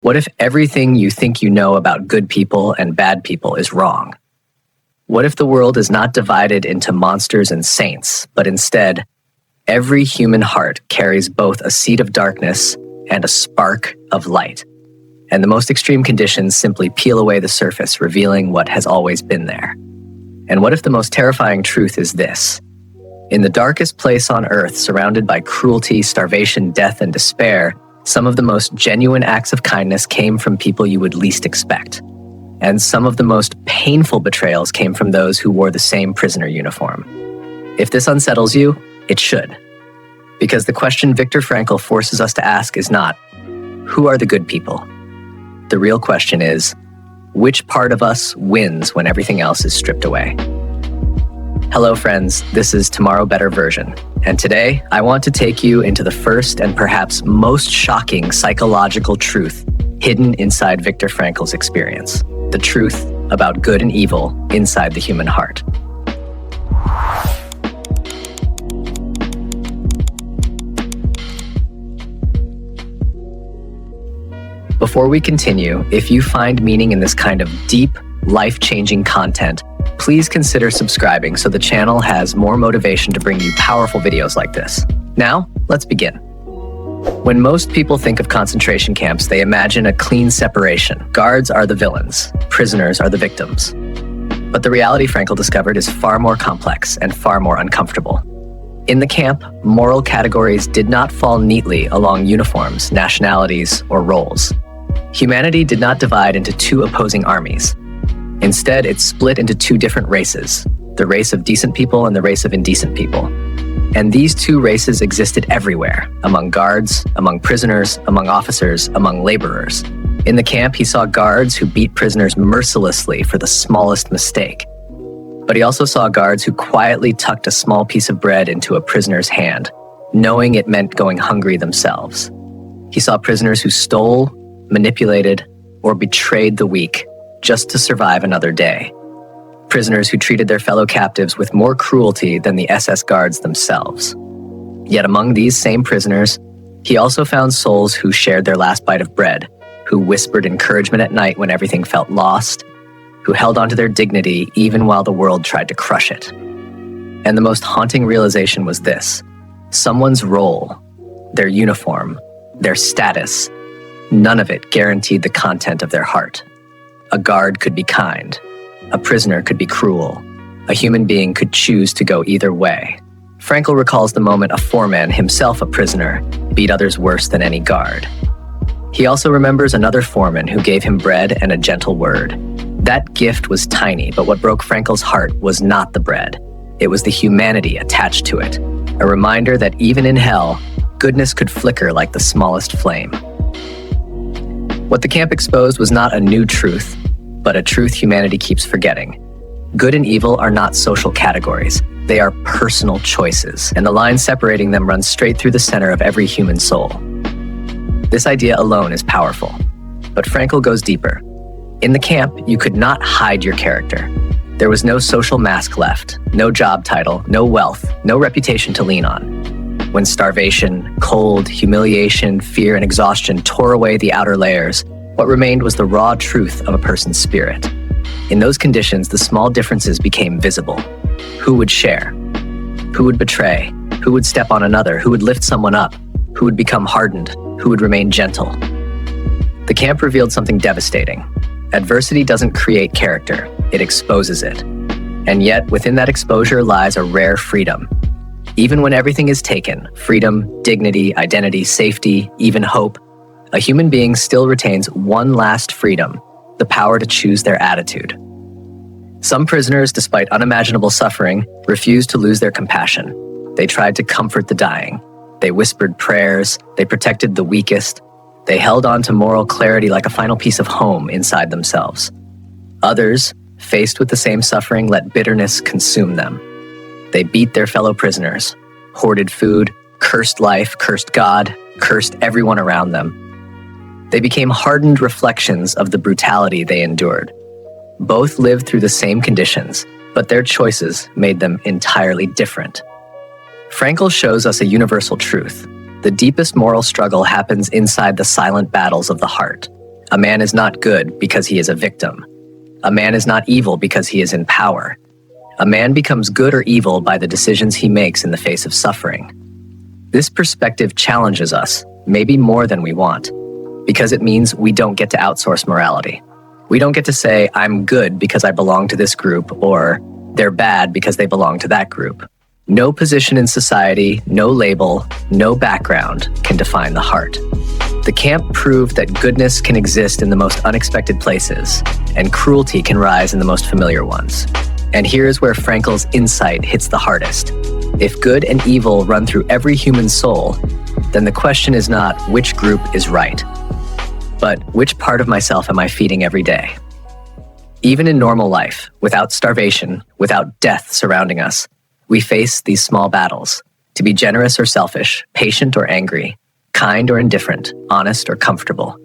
What if everything you think you know about good people and bad people is wrong? What if the world is not divided into monsters and saints, but instead, every human heart carries both a seed of darkness and a spark of light, and the most extreme conditions simply peel away the surface, revealing what has always been there? And what if the most terrifying truth is this? In the darkest place on earth, surrounded by cruelty, starvation, death, and despair, some of the most genuine acts of kindness came from people you would least expect. And some of the most painful betrayals came from those who wore the same prisoner uniform. If this unsettles you, it should. Because the question Viktor Frankl forces us to ask is not, who are the good people? The real question is, which part of us wins when everything else is stripped away? Hello, friends. This is Tomorrow Better Version. And today, I want to take you into the first and perhaps most shocking psychological truth hidden inside Viktor Frankl's experience. The truth about good and evil inside the human heart. Before we continue, if you find meaning in this kind of deep, life-changing content, please consider subscribing so the channel has more motivation to bring you powerful videos like this. Now, let's begin. When most people think of concentration camps, they imagine a clean separation. Guards are the villains, prisoners are the victims. But the reality Frankl discovered is far more complex and far more uncomfortable. In the camp, moral categories did not fall neatly along uniforms, nationalities, or roles. Humanity did not divide into two opposing armies. Instead, it split into two different races, the race of decent people and the race of indecent people. And these two races existed everywhere, among guards, among prisoners, among officers, among laborers. In the camp, he saw guards who beat prisoners mercilessly for the smallest mistake. But he also saw guards who quietly tucked a small piece of bread into a prisoner's hand, knowing it meant going hungry themselves. He saw prisoners who stole, manipulated, or betrayed the weak just to survive another day. Prisoners who treated their fellow captives with more cruelty than the SS guards themselves. Yet among these same prisoners, he also found souls who shared their last bite of bread, who whispered encouragement at night when everything felt lost, who held onto their dignity even while the world tried to crush it. And the most haunting realization was this: someone's role, their uniform, their status, none of it guaranteed the content of their heart. A guard could be kind. A prisoner could be cruel. A human being could choose to go either way. Frankl recalls the moment a foreman, himself a prisoner, beat others worse than any guard. He also remembers another foreman who gave him bread and a gentle word. That gift was tiny, but what broke Frankl's heart was not the bread. It was the humanity attached to it, a reminder that even in hell, goodness could flicker like the smallest flame. What the camp exposed was not a new truth, but a truth humanity keeps forgetting. Good and evil are not social categories. They are personal choices, and the line separating them runs straight through the center of every human soul. This idea alone is powerful, but Frankl goes deeper. In the camp, you could not hide your character. There was no social mask left, no job title, no wealth, no reputation to lean on. When starvation, cold, humiliation, fear, and exhaustion tore away the outer layers, what remained was the raw truth of a person's spirit. In those conditions, the small differences became visible. Who would share? Who would betray? Who would step on another? Who would lift someone up? Who would become hardened? Who would remain gentle? The camp revealed something devastating. Adversity doesn't create character, it exposes it. And yet, within that exposure lies a rare freedom. Even when everything is taken, freedom, dignity, identity, safety, even hope, a human being still retains one last freedom, the power to choose their attitude. Some prisoners, despite unimaginable suffering, refused to lose their compassion. They tried to comfort the dying. They whispered prayers. They protected the weakest. They held on to moral clarity like a final piece of home inside themselves. Others, faced with the same suffering, let bitterness consume them. They beat their fellow prisoners, hoarded food, cursed life, cursed God, cursed everyone around them. They became hardened reflections of the brutality they endured. Both lived through the same conditions, but their choices made them entirely different. Frankl shows us a universal truth. The deepest moral struggle happens inside the silent battles of the heart. A man is not good because he is a victim. A man is not evil because he is in power. A man becomes good or evil by the decisions he makes in the face of suffering. This perspective challenges us, maybe more than we want, because it means we don't get to outsource morality. We don't get to say, I'm good because I belong to this group, or they're bad because they belong to that group. No position in society, no label, no background can define the heart. The camp proved that goodness can exist in the most unexpected places, and cruelty can rise in the most familiar ones. And here's where Frankl's insight hits the hardest. If good and evil run through every human soul, then the question is not which group is right, but which part of myself am I feeding every day? Even in normal life, without starvation, without death surrounding us, we face these small battles. To be generous or selfish, patient or angry, kind or indifferent, honest or comfortable.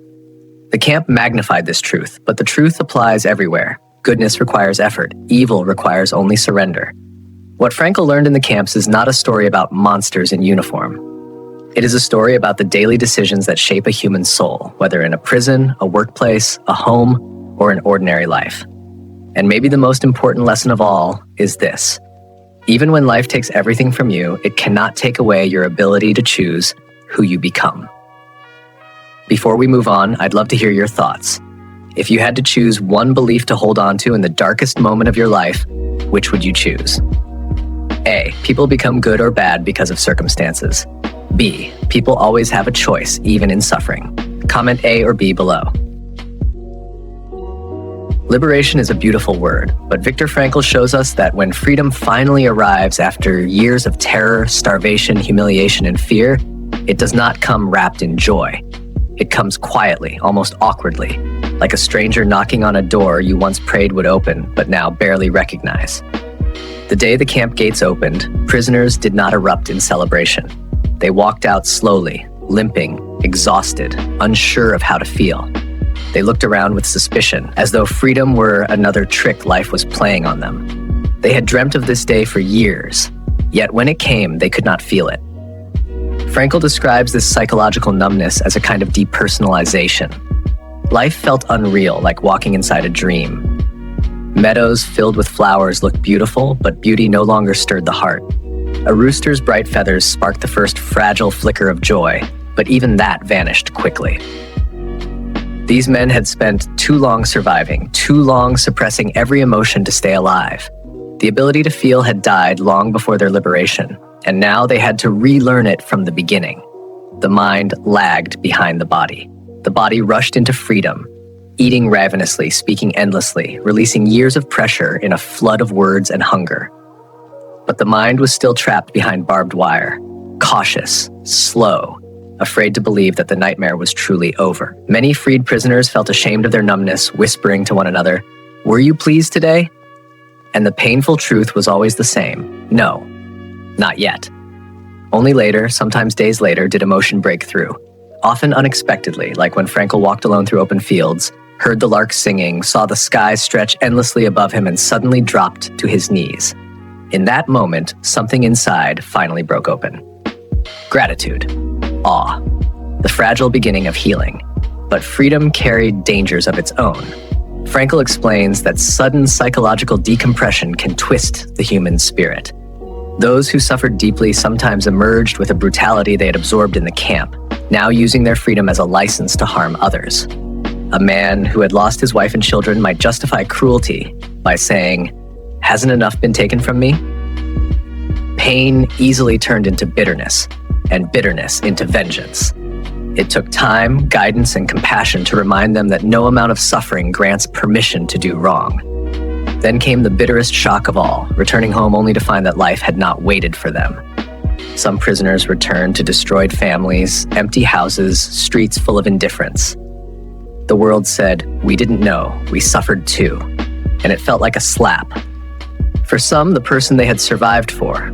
The camp magnified this truth, but the truth applies everywhere. Goodness requires effort. Evil requires only surrender. What Frankl learned in the camps is not a story about monsters in uniform. It is a story about the daily decisions that shape a human soul, whether in a prison, a workplace, a home, or an ordinary life. And maybe the most important lesson of all is this. Even when life takes everything from you, it cannot take away your ability to choose who you become. Before we move on, I'd love to hear your thoughts. If you had to choose one belief to hold on to in the darkest moment of your life, which would you choose? A. People become good or bad because of circumstances. B. People always have a choice, even in suffering. Comment A or B below. Liberation is a beautiful word, but Viktor Frankl shows us that when freedom finally arrives after years of terror, starvation, humiliation, and fear, it does not come wrapped in joy. It comes quietly, almost awkwardly, like a stranger knocking on a door you once prayed would open, but now barely recognize. The day the camp gates opened, prisoners did not erupt in celebration. They walked out slowly, limping, exhausted, unsure of how to feel. They looked around with suspicion, as though freedom were another trick life was playing on them. They had dreamt of this day for years, yet when it came, they could not feel it. Frankl describes this psychological numbness as a kind of depersonalization. Life felt unreal, like walking inside a dream. Meadows filled with flowers looked beautiful, but beauty no longer stirred the heart. A rooster's bright feathers sparked the first fragile flicker of joy, but even that vanished quickly. These men had spent too long surviving, too long suppressing every emotion to stay alive. The ability to feel had died long before their liberation, and now they had to relearn it from the beginning. The mind lagged behind the body. The body rushed into freedom, eating ravenously, speaking endlessly, releasing years of pressure in a flood of words and hunger. But the mind was still trapped behind barbed wire, cautious, slow, afraid to believe that the nightmare was truly over. Many freed prisoners felt ashamed of their numbness, whispering to one another, "Were you pleased today?" And the painful truth was always the same. No, not yet. Only later, sometimes days later, did emotion break through. Often unexpectedly, like when Frankl walked alone through open fields, heard the larks singing, saw the sky stretch endlessly above him, and suddenly dropped to his knees. In that moment, something inside finally broke open. Gratitude. Awe. The fragile beginning of healing. But freedom carried dangers of its own. Frankl explains that sudden psychological decompression can twist the human spirit. Those who suffered deeply sometimes emerged with a brutality they had absorbed in the camp, now using their freedom as a license to harm others. A man who had lost his wife and children might justify cruelty by saying, "Hasn't enough been taken from me?" Pain easily turned into bitterness, and bitterness into vengeance. It took time, guidance, and compassion to remind them that no amount of suffering grants permission to do wrong. Then came the bitterest shock of all, returning home only to find that life had not waited for them. Some prisoners returned to destroyed families, empty houses, streets full of indifference. The world said, "We didn't know, we suffered too," and it felt like a slap. For some, the person they had survived for,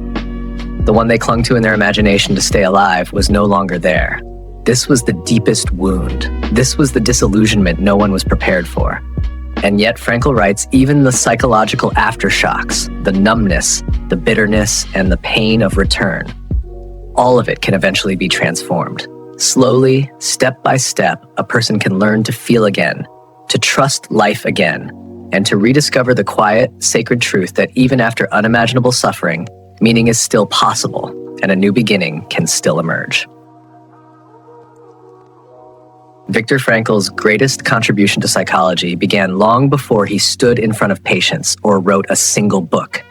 the one they clung to in their imagination to stay alive, was no longer there. This was the deepest wound. This was the disillusionment no one was prepared for. And yet, Frankl writes, even the psychological aftershocks, the numbness, the bitterness, and the pain of return, all of it can eventually be transformed. Slowly, step by step, a person can learn to feel again, to trust life again, and to rediscover the quiet, sacred truth that even after unimaginable suffering, meaning is still possible, and a new beginning can still emerge. Viktor Frankl's greatest contribution to psychology began long before he stood in front of patients or wrote a single book.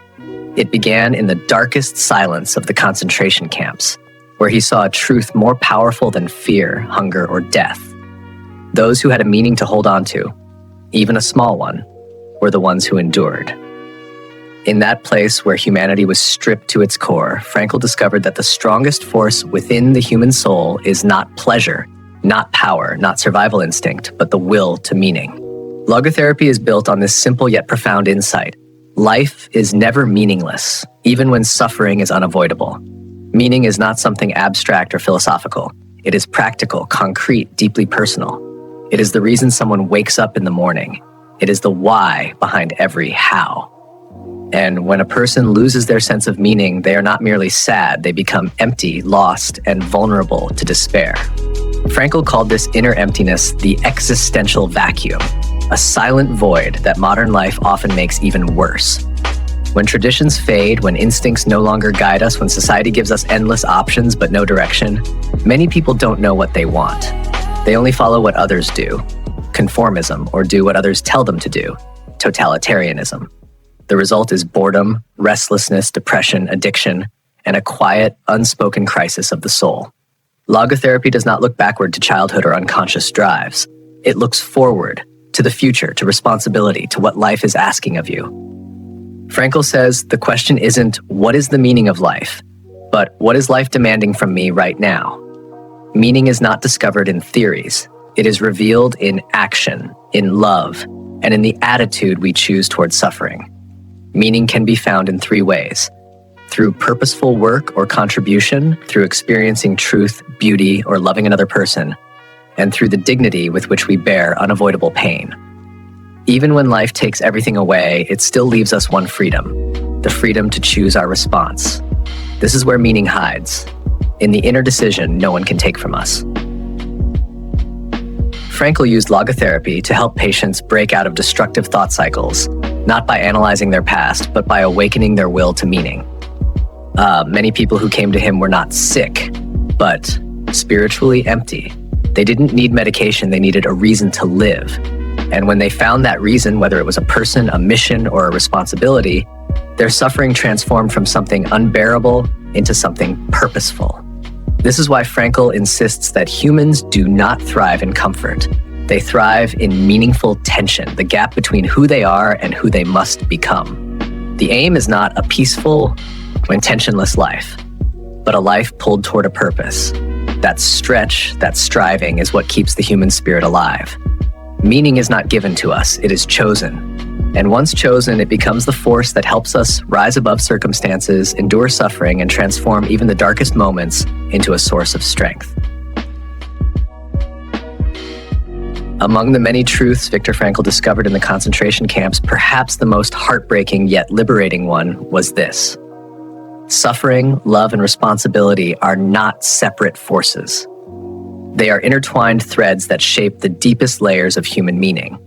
It began in the darkest silence of the concentration camps, where he saw a truth more powerful than fear, hunger, or death. Those who had a meaning to hold on to, even a small one, were the ones who endured. In that place where humanity was stripped to its core, Frankl discovered that the strongest force within the human soul is not pleasure, not power, not survival instinct, but the will to meaning. Logotherapy is built on this simple yet profound insight. Life is never meaningless, even when suffering is unavoidable. Meaning is not something abstract or philosophical. It is practical, concrete, deeply personal. It is the reason someone wakes up in the morning. It is the why behind every how. And when a person loses their sense of meaning, they are not merely sad, they become empty, lost, and vulnerable to despair. Frankl called this inner emptiness the existential vacuum, a silent void that modern life often makes even worse. When traditions fade, when instincts no longer guide us, when society gives us endless options but no direction, many people don't know what they want. They only follow what others do, conformism, or do what others tell them to do, totalitarianism. The result is boredom, restlessness, depression, addiction, and a quiet, unspoken crisis of the soul. Logotherapy does not look backward to childhood or unconscious drives. It looks forward, to the future, to responsibility, to what life is asking of you. Frankl says the question isn't, what is the meaning of life? But what is life demanding from me right now? Meaning is not discovered in theories. It is revealed in action, in love, and in the attitude we choose towards suffering. Meaning can be found in three ways: through purposeful work or contribution, through experiencing truth, beauty, or loving another person, and through the dignity with which we bear unavoidable pain. Even when life takes everything away, it still leaves us one freedom, the freedom to choose our response. This is where meaning hides, in the inner decision no one can take from us. Frankl used logotherapy to help patients break out of destructive thought cycles, not by analyzing their past, but by awakening their will to meaning. Many people who came to him were not sick, but spiritually empty. They didn't need medication, they needed a reason to live. And when they found that reason, whether it was a person, a mission, or a responsibility, their suffering transformed from something unbearable into something purposeful. This is why Frankl insists that humans do not thrive in comfort. They thrive in meaningful tension, the gap between who they are and who they must become. The aim is not a peaceful, intentionless life, but a life pulled toward a purpose. That stretch, that striving is what keeps the human spirit alive. Meaning is not given to us, it is chosen. And once chosen, it becomes the force that helps us rise above circumstances, endure suffering, and transform even the darkest moments into a source of strength. Among the many truths Viktor Frankl discovered in the concentration camps, perhaps the most heartbreaking yet liberating one was this: suffering, love, and responsibility are not separate forces. They are intertwined threads that shape the deepest layers of human meaning.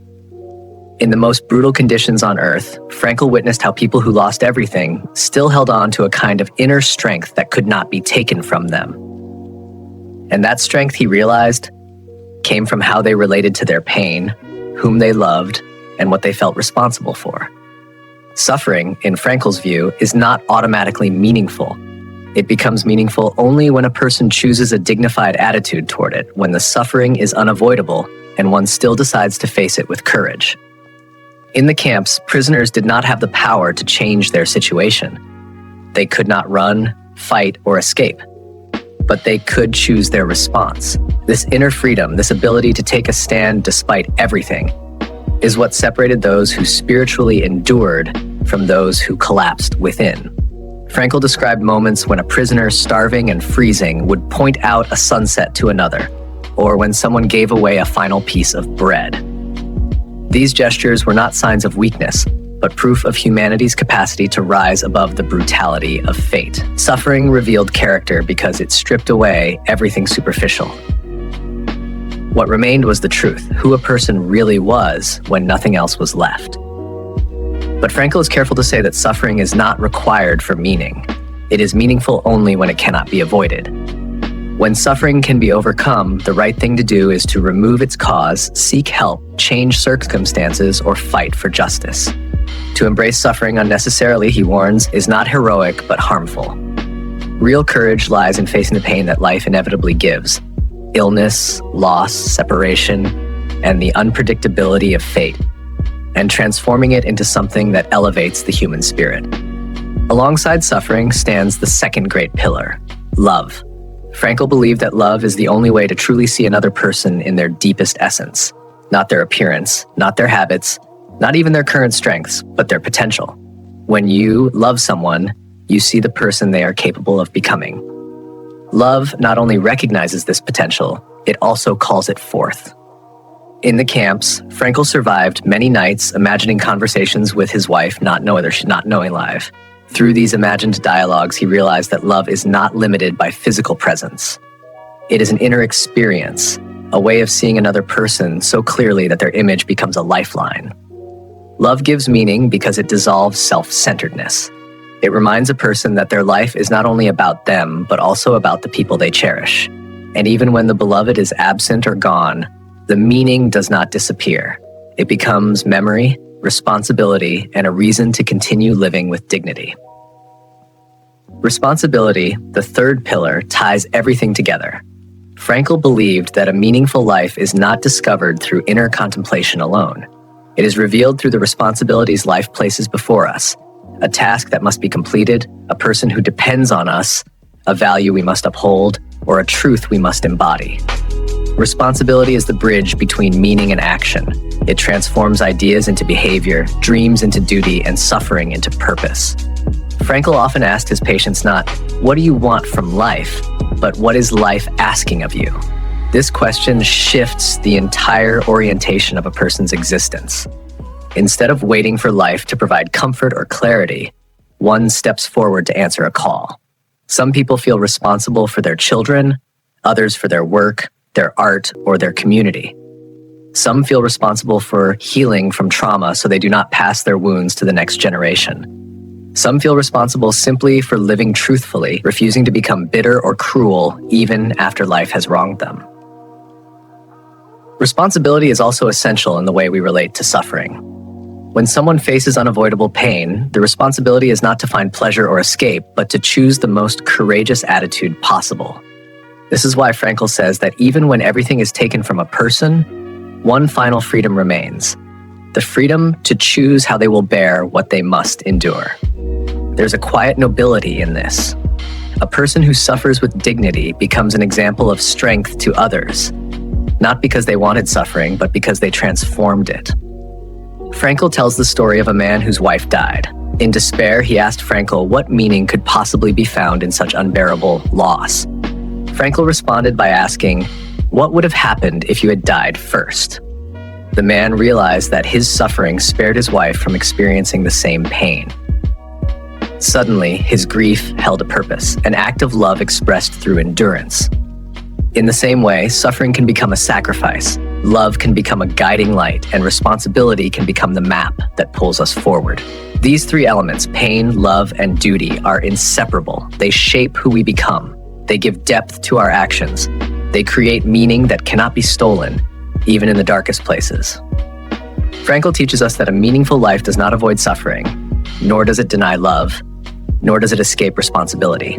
In the most brutal conditions on Earth, Frankl witnessed how people who lost everything still held on to a kind of inner strength that could not be taken from them. And that strength, he realized, came from how they related to their pain, whom they loved, and what they felt responsible for. Suffering, in Frankl's view, is not automatically meaningful. It becomes meaningful only when a person chooses a dignified attitude toward it, when the suffering is unavoidable and one still decides to face it with courage. In the camps, prisoners did not have the power to change their situation. They could not run, fight, or escape, but they could choose their response. This inner freedom, this ability to take a stand despite everything, is what separated those who spiritually endured from those who collapsed within. Frankl described moments when a prisoner starving and freezing would point out a sunset to another, or when someone gave away a final piece of bread. These gestures were not signs of weakness, but proof of humanity's capacity to rise above the brutality of fate. Suffering revealed character because it stripped away everything superficial. What remained was the truth, who a person really was when nothing else was left. But Frankl is careful to say that suffering is not required for meaning. It is meaningful only when it cannot be avoided. When suffering can be overcome, the right thing to do is to remove its cause, seek help, change circumstances, or fight for justice. To embrace suffering unnecessarily, he warns, is not heroic but harmful. Real courage lies in facing the pain that life inevitably gives: illness, loss, separation, and the unpredictability of fate, and transforming it into something that elevates the human spirit. Alongside suffering stands the second great pillar: love. Frankl believed that love is the only way to truly see another person in their deepest essence, not their appearance, not their habits, not even their current strengths, but their potential. When you love someone, you see the person they are capable of becoming. Love not only recognizes this potential, it also calls it forth. In the camps, Frankl survived many nights imagining conversations with his wife, not knowing live. Through these imagined dialogues, he realized that love is not limited by physical presence. It is an inner experience, a way of seeing another person so clearly that their image becomes a lifeline. Love gives meaning because it dissolves self-centeredness. It reminds a person that their life is not only about them, but also about the people they cherish. And even when the beloved is absent or gone, the meaning does not disappear. It becomes memory, responsibility, and a reason to continue living with dignity. Responsibility, the third pillar, ties everything together. Frankl believed that a meaningful life is not discovered through inner contemplation alone. It is revealed through the responsibilities life places before us: a task that must be completed, a person who depends on us, a value we must uphold, or a truth we must embody. Responsibility is the bridge between meaning and action. It transforms ideas into behavior, dreams into duty, and suffering into purpose. Frankl often asked his patients not, "What do you want from life?" but "What is life asking of you?" This question shifts the entire orientation of a person's existence. Instead of waiting for life to provide comfort or clarity, one steps forward to answer a call. Some people feel responsible for their children, others for their work, their art, or their community. Some feel responsible for healing from trauma so they do not pass their wounds to the next generation. Some feel responsible simply for living truthfully, refusing to become bitter or cruel even after life has wronged them. Responsibility is also essential in the way we relate to suffering. When someone faces unavoidable pain, the responsibility is not to find pleasure or escape, but to choose the most courageous attitude possible. This is why Frankl says that even when everything is taken from a person, one final freedom remains: the freedom to choose how they will bear what they must endure. There's a quiet nobility in this. A person who suffers with dignity becomes an example of strength to others, not because they wanted suffering, but because they transformed it. Frankl tells the story of a man whose wife died. In despair, he asked Frankl what meaning could possibly be found in such unbearable loss. Frankl responded by asking, "What would have happened if you had died first?" The man realized that his suffering spared his wife from experiencing the same pain. Suddenly, his grief held a purpose, an act of love expressed through endurance. In the same way, suffering can become a sacrifice, love can become a guiding light, and responsibility can become the map that pulls us forward. These three elements, pain, love, and duty, are inseparable. They shape who we become. They give depth to our actions. They create meaning that cannot be stolen, even in the darkest places. Frankl teaches us that a meaningful life does not avoid suffering, nor does it deny love, nor does it escape responsibility.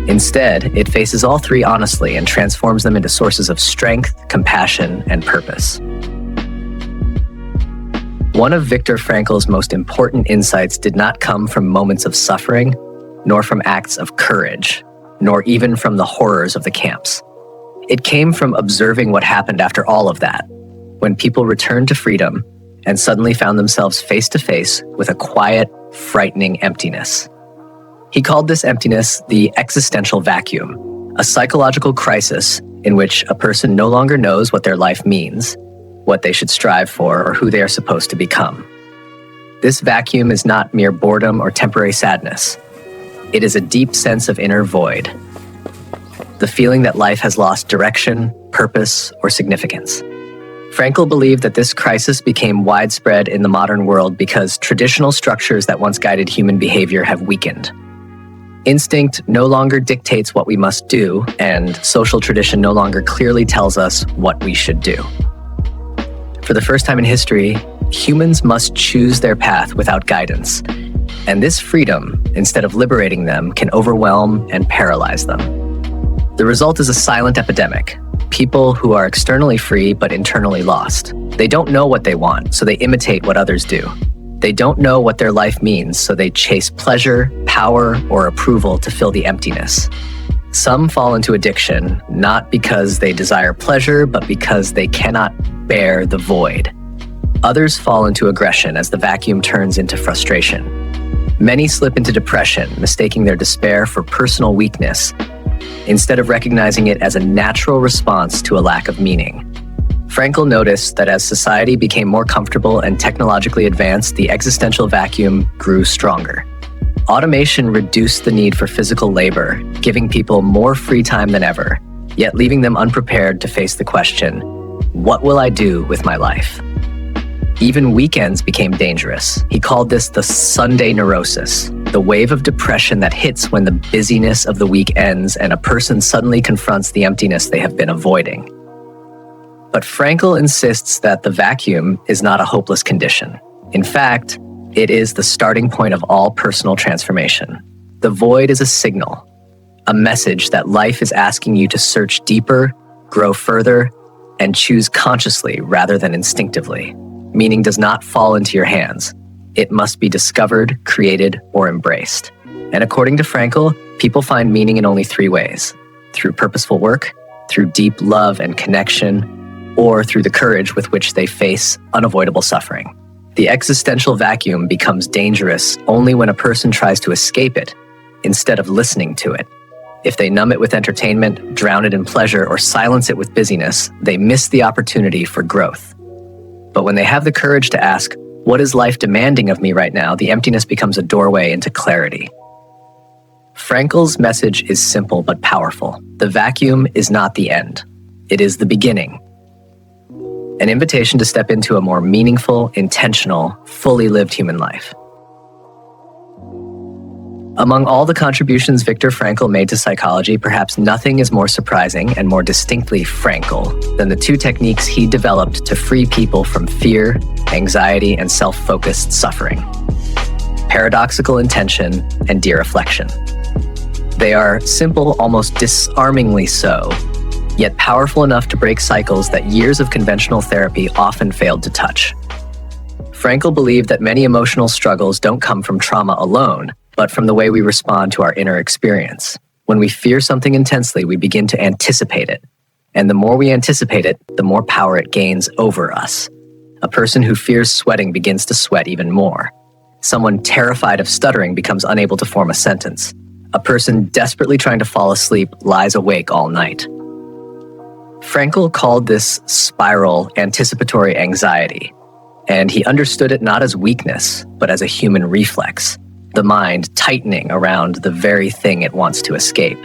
Instead, it faces all three honestly and transforms them into sources of strength, compassion, and purpose. One of Viktor Frankl's most important insights did not come from moments of suffering, nor from acts of courage, nor even from the horrors of the camps. It came from observing what happened after all of that, when people returned to freedom and suddenly found themselves face to face with a quiet, frightening emptiness. He called this emptiness the existential vacuum, a psychological crisis in which a person no longer knows what their life means, what they should strive for, or who they are supposed to become. This vacuum is not mere boredom or temporary sadness. It is a deep sense of inner void. the feeling that life has lost direction, purpose, or significance. Frankl believed that this crisis became widespread in the modern world because traditional structures that once guided human behavior have weakened. Instinct no longer dictates what we must do, and social tradition no longer clearly tells us what we should do. For the first time in history, humans must choose their path without guidance, and this freedom, instead of liberating them, can overwhelm and paralyze them. The result is a silent epidemic. People who are externally free but internally lost. They don't know what they want, so they imitate what others do. They don't know what their life means, so they chase pleasure, power, or approval to fill the emptiness. Some fall into addiction, not because they desire pleasure, but because they cannot bear the void. Others fall into aggression as the vacuum turns into frustration. Many slip into depression, mistaking their despair for personal weakness, instead of recognizing it as a natural response to a lack of meaning. Frankl noticed that as society became more comfortable and technologically advanced, the existential vacuum grew stronger. Automation reduced the need for physical labor, giving people more free time than ever, yet leaving them unprepared to face the question, what will I do with my life? Even weekends became dangerous. He called this the Sunday neurosis, the wave of depression that hits when the busyness of the week ends and a person suddenly confronts the emptiness they have been avoiding. But Frankl insists that the vacuum is not a hopeless condition. In fact, it is the starting point of all personal transformation. The void is a signal, a message that life is asking you to search deeper, grow further, and choose consciously rather than instinctively. Meaning does not fall into your hands. It must be discovered, created, or embraced. And according to Frankl, people find meaning in only 3 ways: through purposeful work, through deep love and connection, or through the courage with which they face unavoidable suffering. The existential vacuum becomes dangerous only when a person tries to escape it instead of listening to it. If they numb it with entertainment, drown it in pleasure, or silence it with busyness, they miss the opportunity for growth. But when they have the courage to ask, what is life demanding of me right now, the emptiness becomes a doorway into clarity. Frankl's message is simple but powerful. The vacuum is not the end. It is the beginning. An invitation to step into a more meaningful, intentional, fully lived human life. Among all the contributions Viktor Frankl made to psychology, perhaps nothing is more surprising and more distinctly Frankl than the 2 techniques he developed to free people from fear, anxiety, and self-focused suffering: paradoxical intention and de-reflection. They are simple, almost disarmingly so, yet powerful enough to break cycles that years of conventional therapy often failed to touch. Frankl believed that many emotional struggles don't come from trauma alone, but from the way we respond to our inner experience. When we fear something intensely, we begin to anticipate it. And the more we anticipate it, the more power it gains over us. A person who fears sweating begins to sweat even more. Someone terrified of stuttering becomes unable to form a sentence. A person desperately trying to fall asleep lies awake all night. Frankl called this spiral anticipatory anxiety, and he understood it not as weakness, but as a human reflex. The mind tightening around the very thing it wants to escape.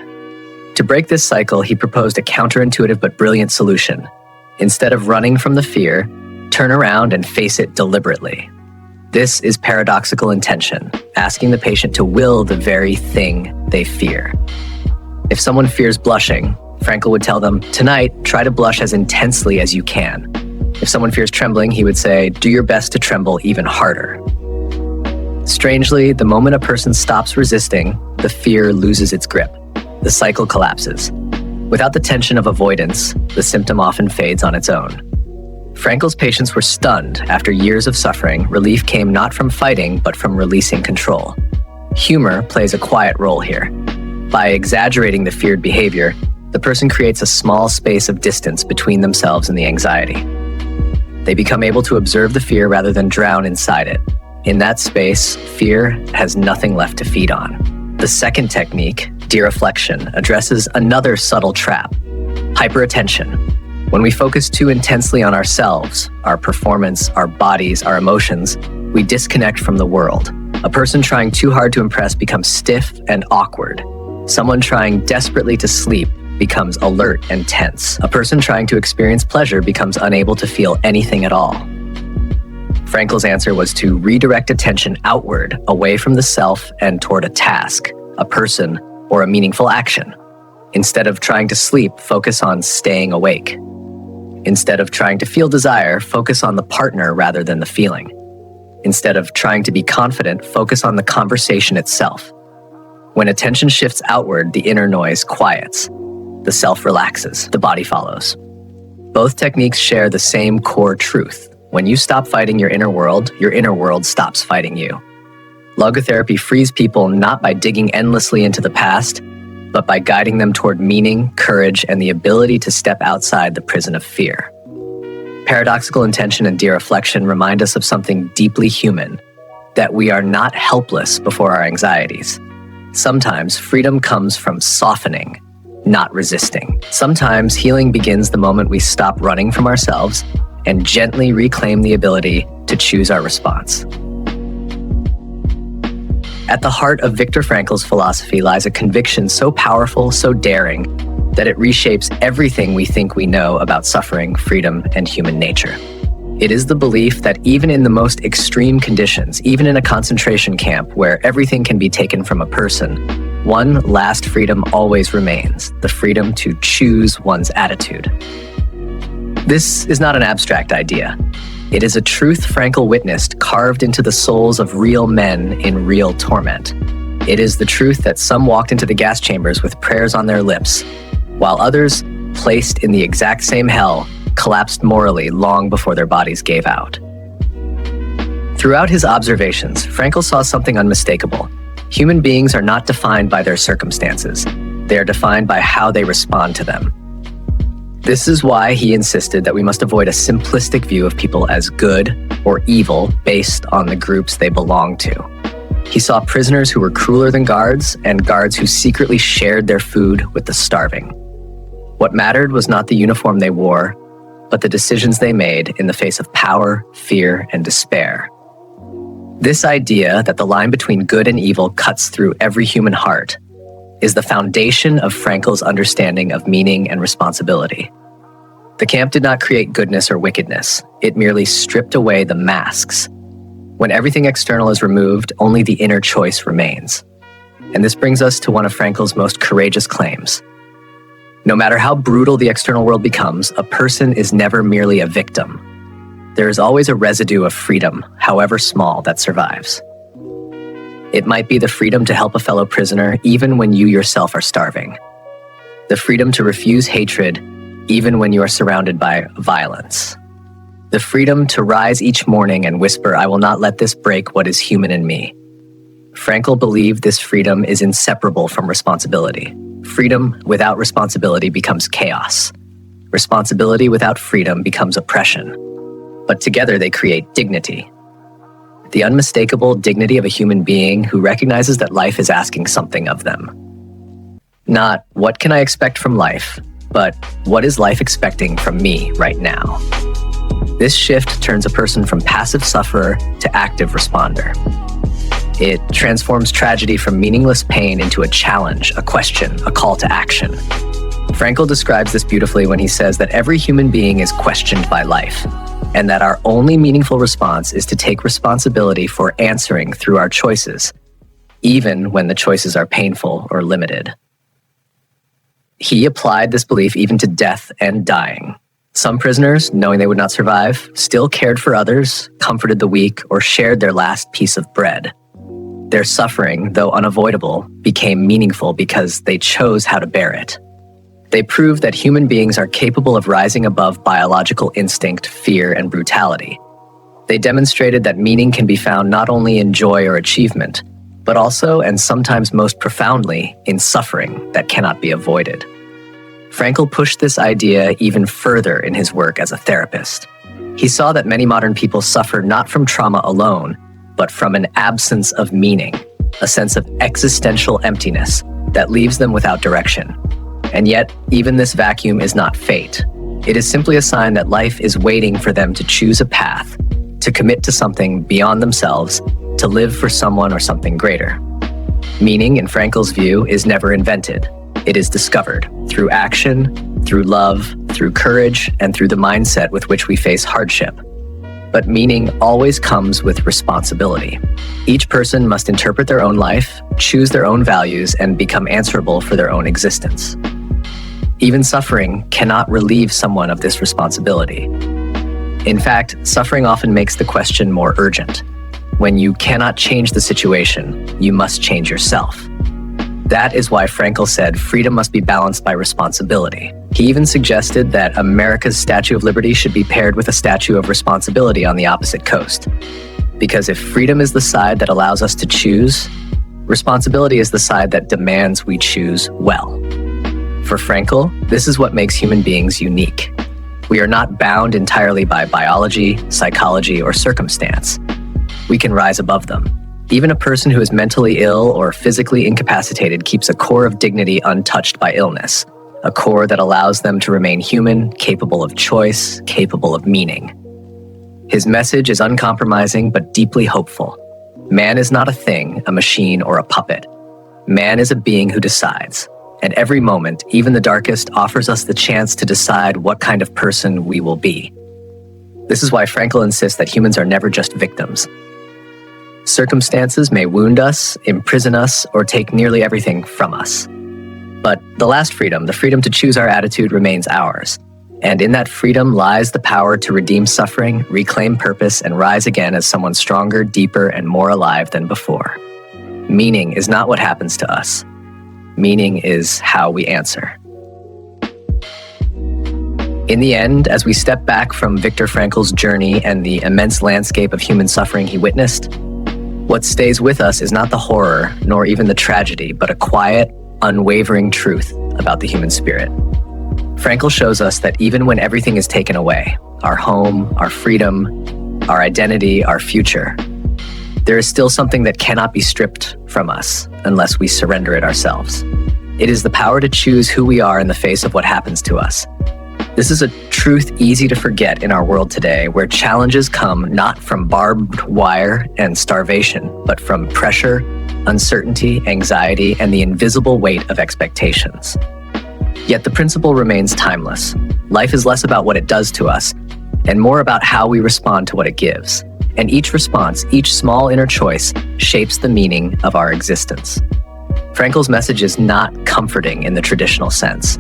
To break this cycle, he proposed a counterintuitive but brilliant solution. Instead of running from the fear, turn around and face it deliberately. This is paradoxical intention, asking the patient to will the very thing they fear. If someone fears blushing, Frankl would tell them, tonight, try to blush as intensely as you can. If someone fears trembling, he would say, do your best to tremble even harder. Strangely, the moment a person stops resisting, the fear loses its grip. The cycle collapses. Without the tension of avoidance, the symptom often fades on its own. Frankl's patients were stunned. After years of suffering, relief came not from fighting, but from releasing control. Humor plays a quiet role here. By exaggerating the feared behavior, the person creates a small space of distance between themselves and the anxiety. They become able to observe the fear rather than drown inside it. In that space, fear has nothing left to feed on. The second technique, de-reflection, addresses another subtle trap: hyperattention. When we focus too intensely on ourselves, our performance, our bodies, our emotions, we disconnect from the world. A person trying too hard to impress becomes stiff and awkward. Someone trying desperately to sleep becomes alert and tense. A person trying to experience pleasure becomes unable to feel anything at all. Frankl's answer was to redirect attention outward, away from the self and toward a task, a person, or a meaningful action. Instead of trying to sleep, focus on staying awake. Instead of trying to feel desire, focus on the partner rather than the feeling. Instead of trying to be confident, focus on the conversation itself. When attention shifts outward, the inner noise quiets. The self relaxes, the body follows. Both techniques share the same core truth. When you stop fighting your inner world stops fighting you. Logotherapy frees people not by digging endlessly into the past, but by guiding them toward meaning, courage, and the ability to step outside the prison of fear. Paradoxical intention and dereflection remind us of something deeply human, that we are not helpless before our anxieties. Sometimes freedom comes from softening, not resisting. Sometimes healing begins the moment we stop running from ourselves and gently reclaim the ability to choose our response. At the heart of Viktor Frankl's philosophy lies a conviction so powerful, so daring, that it reshapes everything we think we know about suffering, freedom, and human nature. It is the belief that even in the most extreme conditions, even in a concentration camp where everything can be taken from a person, one last freedom always remains, the freedom to choose one's attitude. This is not an abstract idea. It is a truth Frankl witnessed carved into the souls of real men in real torment. It is the truth that some walked into the gas chambers with prayers on their lips, while others, placed in the exact same hell, collapsed morally long before their bodies gave out. Throughout his observations, Frankl saw something unmistakable. Human beings are not defined by their circumstances. They are defined by how they respond to them. This is why he insisted that we must avoid a simplistic view of people as good or evil based on the groups they belong to. He saw prisoners who were crueler than guards and guards who secretly shared their food with the starving. What mattered was not the uniform they wore, but the decisions they made in the face of power, fear, and despair. This idea that the line between good and evil cuts through every human heart is the foundation of Frankl's understanding of meaning and responsibility. The camp did not create goodness or wickedness. It merely stripped away the masks. When everything external is removed, only the inner choice remains. And this brings us to one of Frankl's most courageous claims. No matter how brutal the external world becomes, a person is never merely a victim. There is always a residue of freedom, however small, that survives. It might be the freedom to help a fellow prisoner even when you yourself are starving. The freedom to refuse hatred even when you are surrounded by violence. The freedom to rise each morning and whisper, "I will not let this break what is human in me." Frankl believed this freedom is inseparable from responsibility. Freedom without responsibility becomes chaos. Responsibility without freedom becomes oppression. But together they create dignity. The unmistakable dignity of a human being who recognizes that life is asking something of them. Not, what can I expect from life, but what is life expecting from me right now? This shift turns a person from passive sufferer to active responder. It transforms tragedy from meaningless pain into a challenge, a question, a call to action. Frankl describes this beautifully when he says that every human being is questioned by life, and that our only meaningful response is to take responsibility for answering through our choices, even when the choices are painful or limited. He applied this belief even to death and dying. Some prisoners, knowing they would not survive, still cared for others, comforted the weak, or shared their last piece of bread. Their suffering, though unavoidable, became meaningful because they chose how to bear it. They proved that human beings are capable of rising above biological instinct, fear, and brutality. They demonstrated that meaning can be found not only in joy or achievement, but also, and sometimes most profoundly, in suffering that cannot be avoided. Frankl pushed this idea even further in his work as a therapist. He saw that many modern people suffer not from trauma alone, but from an absence of meaning, a sense of existential emptiness that leaves them without direction. And yet, even this vacuum is not fate. It is simply a sign that life is waiting for them to choose a path, to commit to something beyond themselves, to live for someone or something greater. Meaning, in Frankl's view, is never invented. It is discovered through action, through love, through courage, and through the mindset with which we face hardship. But meaning always comes with responsibility. Each person must interpret their own life, choose their own values, and become answerable for their own existence. Even suffering cannot relieve someone of this responsibility. In fact, suffering often makes the question more urgent. When you cannot change the situation, you must change yourself. That is why Frankl said freedom must be balanced by responsibility. He even suggested that America's Statue of Liberty should be paired with a statue of responsibility on the opposite coast. Because if freedom is the side that allows us to choose, responsibility is the side that demands we choose well. For Frankl, this is what makes human beings unique. We are not bound entirely by biology, psychology, or circumstance. We can rise above them. Even a person who is mentally ill or physically incapacitated keeps a core of dignity untouched by illness, a core that allows them to remain human, capable of choice, capable of meaning. His message is uncompromising but deeply hopeful. Man is not a thing, a machine, or a puppet. Man is a being who decides. And every moment, even the darkest, offers us the chance to decide what kind of person we will be. This is why Frankl insists that humans are never just victims. Circumstances may wound us, imprison us, or take nearly everything from us. But the last freedom, the freedom to choose our attitude, remains ours. And in that freedom lies the power to redeem suffering, reclaim purpose, and rise again as someone stronger, deeper, and more alive than before. Meaning is not what happens to us. Meaning is how we answer. In the end, as we step back from Viktor Frankl's journey and the immense landscape of human suffering he witnessed, what stays with us is not the horror, nor even the tragedy, but a quiet, unwavering truth about the human spirit. Frankl shows us that even when everything is taken away, our home, our freedom, our identity, our future, there is still something that cannot be stripped from us unless we surrender it ourselves. It is the power to choose who we are in the face of what happens to us. This is a truth easy to forget in our world today, where challenges come not from barbed wire and starvation, but from pressure, uncertainty, anxiety, and the invisible weight of expectations. Yet the principle remains timeless. Life is less about what it does to us, and more about how we respond to what it gives. And each response, each small inner choice, shapes the meaning of our existence. Frankl's message is not comforting in the traditional sense.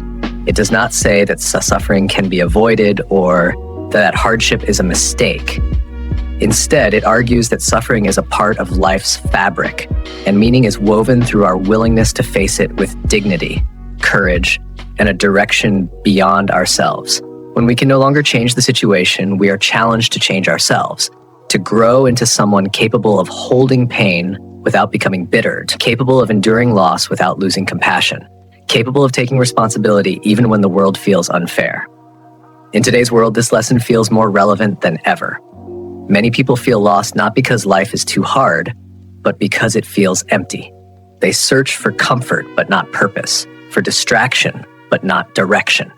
It does not say that suffering can be avoided or that hardship is a mistake. Instead, it argues that suffering is a part of life's fabric, and meaning is woven through our willingness to face it with dignity, courage, and a direction beyond ourselves. When we can no longer change the situation, we are challenged to change ourselves, to grow into someone capable of holding pain without becoming bitter, capable of enduring loss without losing compassion, capable of taking responsibility even when the world feels unfair. In today's world, this lesson feels more relevant than ever. Many people feel lost not because life is too hard, but because it feels empty. They search for comfort, but not purpose, for distraction, but not direction.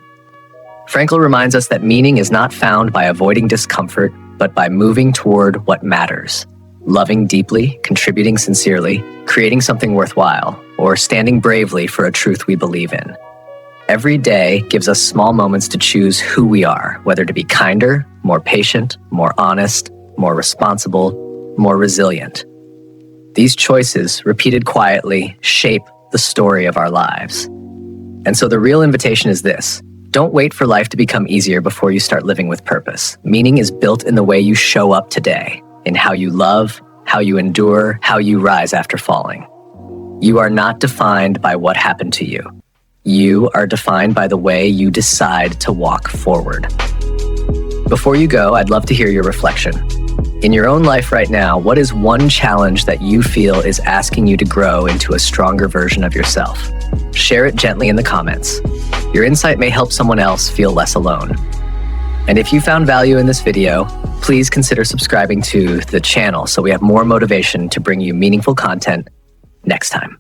Frankl reminds us that meaning is not found by avoiding discomfort, but by moving toward what matters. Loving deeply, contributing sincerely, creating something worthwhile, or standing bravely for a truth we believe in. Every day gives us small moments to choose who we are, whether to be kinder, more patient, more honest, more responsible, more resilient. These choices, repeated quietly, shape the story of our lives. And so the real invitation is this: don't wait for life to become easier before you start living with purpose. Meaning is built in the way you show up today, in how you love, how you endure, how you rise after falling. You are not defined by what happened to you. You are defined by the way you decide to walk forward. Before you go, I'd love to hear your reflection. In your own life right now, what is one challenge that you feel is asking you to grow into a stronger version of yourself? Share it gently in the comments. Your insight may help someone else feel less alone. And if you found value in this video, please consider subscribing to the channel so we have more motivation to bring you meaningful content next time.